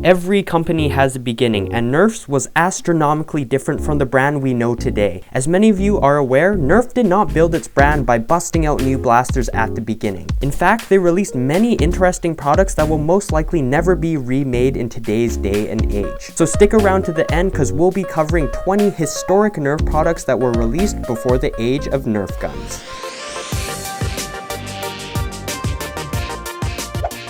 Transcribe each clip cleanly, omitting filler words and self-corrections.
Every company has a beginning, and Nerf's was astronomically different from the brand we know today. As many of you are aware, Nerf did not build its brand by busting out new blasters at the beginning. In fact, they released many interesting products that will most likely never be remade in today's day and age. So stick around to the end because we'll be covering 20 historic Nerf products that were released before the age of Nerf guns.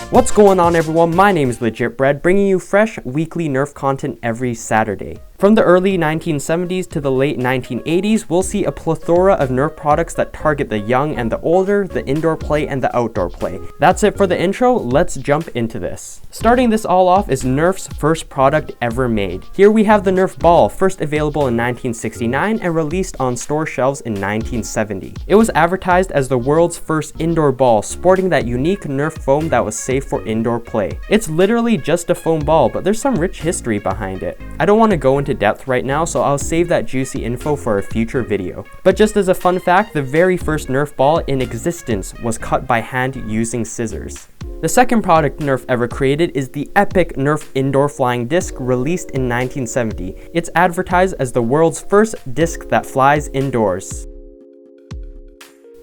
What's going on, everyone? My name is legitbread, bringing you fresh weekly Nerf content every Saturday. From the early 1970s to the late 1980s, we'll see a plethora of Nerf products that target the young and the older, the indoor play and the outdoor play. That's it for the intro, let's jump into this. Starting this all off is Nerf's first product ever made. Here we have the Nerf Ball, first available in 1969 and released on store shelves in 1970. It was advertised as the world's first indoor ball, sporting that unique Nerf foam that was safe for indoor play. It's literally just a foam ball, but there's some rich history behind it. I don't want to go into depth right now, so I'll save that juicy info for a future video. But just as a fun fact, the very first Nerf ball in existence was cut by hand using scissors. The second product Nerf ever created is the epic Nerf Indoor Flying Disc, released in 1970. It's advertised as the world's first disc that flies indoors.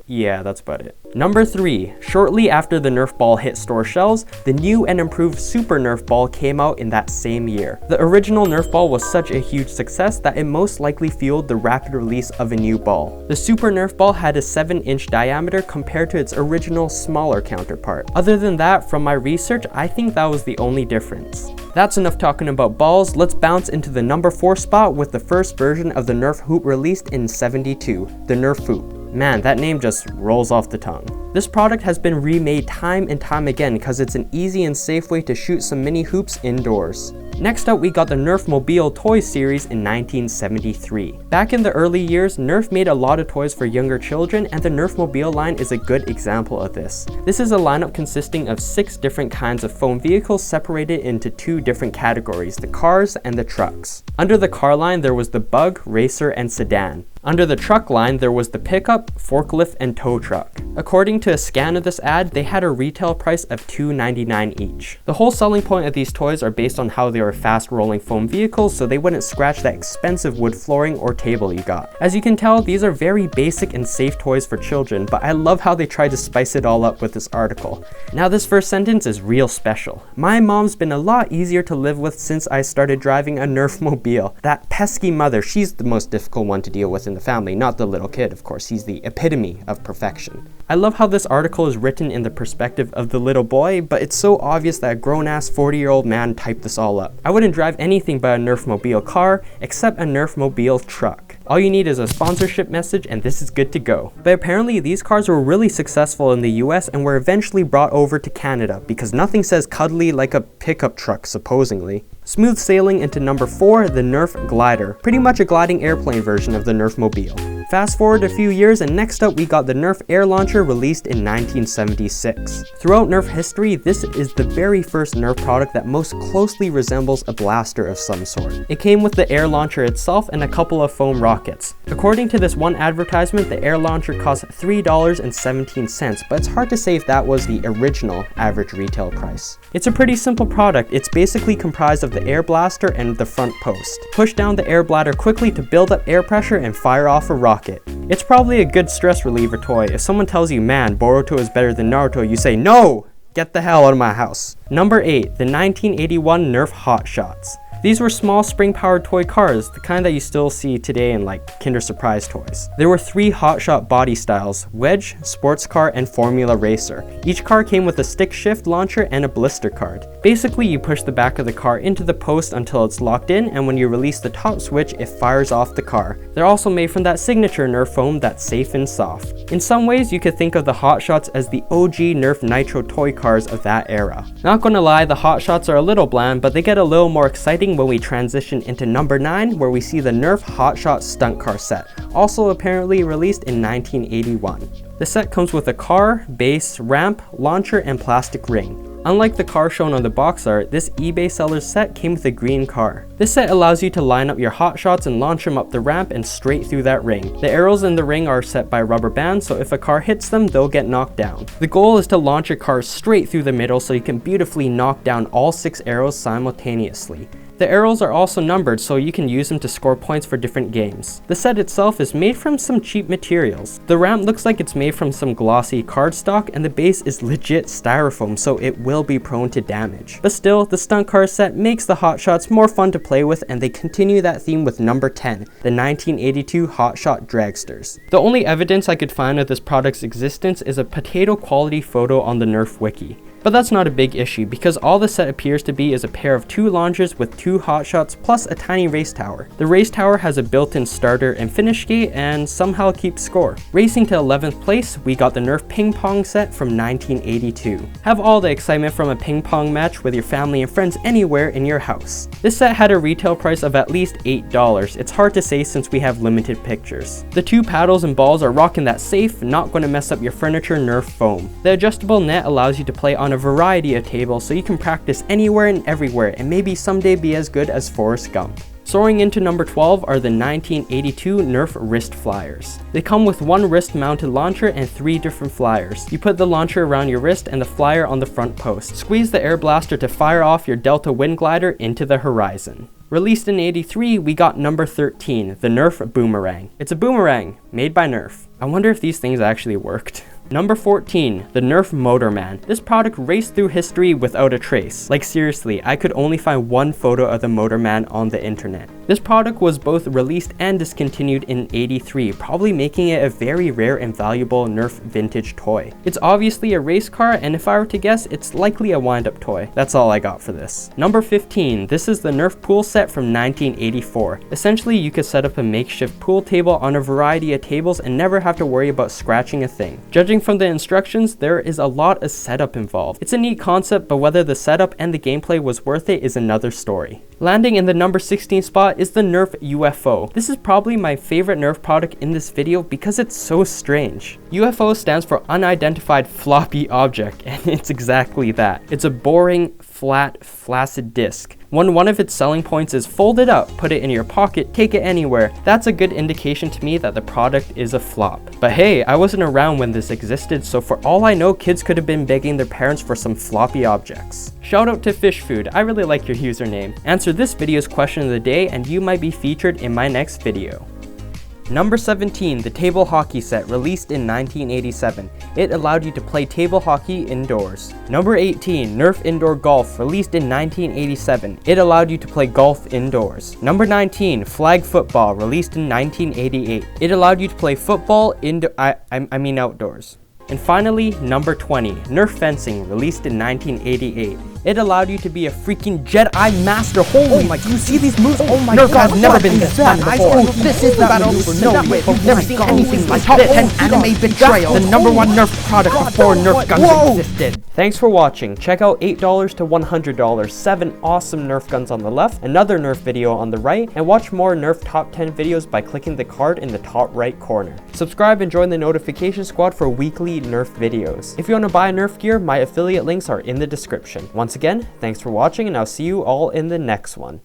Yeah, that's about it. Number 3. Shortly after the Nerf Ball hit store shelves, the new and improved Super Nerf Ball came out in that same year. The original Nerf Ball was such a huge success that it most likely fueled the rapid release of a new ball. The Super Nerf Ball had a 7-inch diameter compared to its original smaller counterpart. Other than that, from my research, I think that was the only difference. That's enough talking about balls. Let's bounce into the number 4 spot with the first version of the Nerf hoop released in '72, the Nerf Hoop. Man, that name just rolls off the tongue. This product has been remade time and time again because it's an easy and safe way to shoot some mini hoops indoors. Next up, we got the Nerf-Mobile toy series in 1973. Back in the early years, Nerf made a lot of toys for younger children, and the Nerf-Mobile line is a good example of this. This is a lineup consisting of 6 different kinds of foam vehicles separated into 2 different categories, the cars and the trucks. Under the car line, there was the bug, racer, and sedan. Under the truck line, there was the pickup, forklift, and tow truck. According to a scan of this ad, they had a retail price of $2.99 each. The whole selling point of these toys are based on how they are fast-rolling foam vehicles, so they wouldn't scratch that expensive wood flooring or table you got. As you can tell, these are very basic and safe toys for children, but I love how they try to spice it all up with this article. Now this first sentence is real special. My mom's been a lot easier to live with since I started driving a Nerf-Mobile. That pesky mother, she's the most difficult one to deal with in the family, not the little kid, of course. He's the epitome of perfection. I love how this article is written in the perspective of the little boy, but it's so obvious that a grown-ass 40-year-old man typed this all up. I wouldn't drive anything but a Nerf-Mobile car, except a Nerf-Mobile truck. All you need is a sponsorship message and this is good to go. But apparently these cars were really successful in the US and were eventually brought over to Canada because nothing says cuddly like a pickup truck, supposedly. Smooth sailing into number 4, the Nerf Glider. Pretty much a gliding airplane version of the Nerf-Mobile. Fast forward a few years and next up we got the Nerf Air Launcher, released in 1976. Throughout Nerf history, this is the very first Nerf product that most closely resembles a blaster of some sort. It came with the Air Launcher itself and a couple of foam rockets. According to this one advertisement, the Air Launcher cost $3.17, but it's hard to say if that was the original average retail price. It's a pretty simple product. It's basically comprised of the air blaster and the front post. Push down the air bladder quickly to build up air pressure and fire off a rocket. It's probably a good stress reliever toy. If someone tells you, man, Boruto is better than Naruto, you say, no! Get the hell out of my house. Number 8, the 1981 Nerf Hot Shots. These were small spring-powered toy cars, the kind that you still see today in like Kinder Surprise toys. There were 3 Hot Shot body styles: Wedge, Sports Car, and Formula Racer. Each car came with a stick shift launcher and a blister card. Basically, you push the back of the car into the post until it's locked in, and when you release the top switch, it fires off the car. They're also made from that signature Nerf foam that's safe and soft. In some ways, you could think of the Hot Shots as the OG Nerf Nitro toy cars of that era. Not gonna lie, the Hot Shots are a little bland, but they get a little more exciting when we transition into number 9, where we see the Nerf Hot Shot Stunt Car set, also apparently released in 1981. The set comes with a car, base, ramp, launcher, and plastic ring. Unlike the car shown on the box art, this eBay seller's set came with a green car. This set allows you to line up your hot shots and launch them up the ramp and straight through that ring. The arrows in the ring are set by rubber bands, so if a car hits them, they'll get knocked down. The goal is to launch your car straight through the middle so you can beautifully knock down all 6 arrows simultaneously. The arrows are also numbered, so you can use them to score points for different games. The set itself is made from some cheap materials. The ramp looks like it's made from some glossy cardstock, and the base is legit styrofoam, so it will be prone to damage. But still, the stunt car set makes the hot shots more fun to play with, and they continue that theme with number 10, the 1982 Hot Shot Dragsters. The only evidence I could find of this product's existence is a potato quality photo on the Nerf wiki. But that's not a big issue, because all the set appears to be is a pair of 2 launchers with 2 hot shots plus a tiny race tower. The race tower has a built-in starter and finish gate and somehow keeps score. Racing to 11th place, we got the Nerf ping pong set from 1982. Have all the excitement from a ping pong match with your family and friends anywhere in your house. This set had a retail price of at least $8. It's hard to say since we have limited pictures. The 2 paddles and balls are rocking that safe, not going to mess up your furniture Nerf foam. The adjustable net allows you to play on a variety of tables so you can practice anywhere and everywhere and maybe someday be as good as Forrest Gump. Soaring into number 12 are the 1982 Nerf wrist flyers. They come with 1 wrist mounted launcher and 3 different flyers. You put the launcher around your wrist and the flyer on the front post. Squeeze the air blaster to fire off your Delta wind glider into the horizon. Released in '83, we got number 13, the Nerf boomerang. It's a boomerang made by Nerf. I wonder if these things actually worked. Number 14, the Nerf Motorman. This product raced through history without a trace. Like seriously, I could only find 1 photo of the Motorman on the internet. This product was both released and discontinued in '83, probably making it a very rare and valuable Nerf vintage toy. It's obviously a race car, and if I were to guess, it's likely a wind-up toy. That's all I got for this. Number 15, this is the Nerf Pool Set from 1984. Essentially, you could set up a makeshift pool table on a variety of tables and never have to worry about scratching a thing. Judging from the instructions, there is a lot of setup involved. It's a neat concept, but whether the setup and the gameplay was worth it is another story. Landing in the number 16 spot is the Nerf UFO. This is probably my favorite Nerf product in this video because it's so strange. UFO stands for Unidentified Floppy Object, and it's exactly that. It's a boring, flat, flaccid disc. When one of its selling points is fold it up, put it in your pocket, take it anywhere. That's a good indication to me that the product is a flop. But hey, I wasn't around when this existed, so for all I know, kids could have been begging their parents for some floppy objects. Shout out to Fish Food, I really like your username. Answer this video's question of the day and you might be featured in my next video. Number 17, the table hockey set, released in 1987. It allowed you to play table hockey indoors. Number 18, Nerf Indoor Golf, released in 1987. It allowed you to play golf indoors. Number 19, Flag Football, released in 1988. It allowed you to play football outdoors. And finally, number 20, Nerf Fencing, released in 1988. It allowed you to be a freaking Jedi Master. Holy my, you see these moves? Oh my Nerf God, has never been this fun before. This is the battle for no way. I've never seen anything like this. 10 anime betrayal. The number 1 Nerf product before Nerf guns existed. Thanks for watching. Check out $8 to $100, 7 awesome Nerf guns on the left, another Nerf video on the right, and watch more Nerf top 10 videos by clicking the card in the top right corner. Subscribe and join the notification squad for weekly Nerf videos. If you want to buy Nerf gear, my affiliate links are in the description. Once again, thanks for watching, and I'll see you all in the next one.